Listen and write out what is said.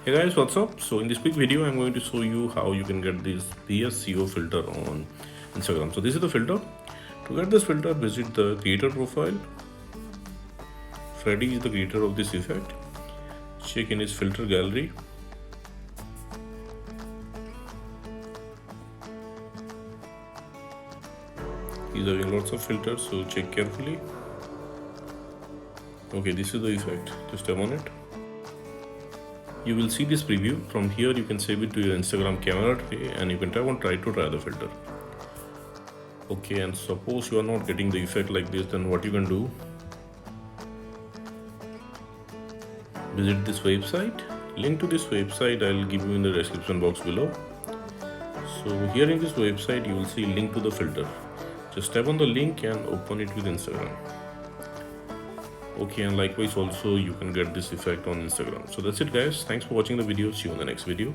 Hey guys, what's up? So in this quick video, I'm going to show you how you can get this VSCO filter on Instagram. So this is the filter. To get this filter, visit the creator profile. Freddy is the creator of this effect. Check in his filter gallery. He's having lots of filters, so check carefully. Okay, this is the effect. Just tap on it. You will see this preview. From here you can save it to your Instagram camera tray and you can tap on try to try the filter. Okay, and suppose you are not getting the effect like this, then what you can do, visit this website. Link to this website I'll give you in the description box below. So here in this website you will see link to the filter. Just tap on the link and open it with Instagram. Okay, and likewise also you can get this effect on Instagram. So that's it guys. Thanks for watching the video. See you in the next video.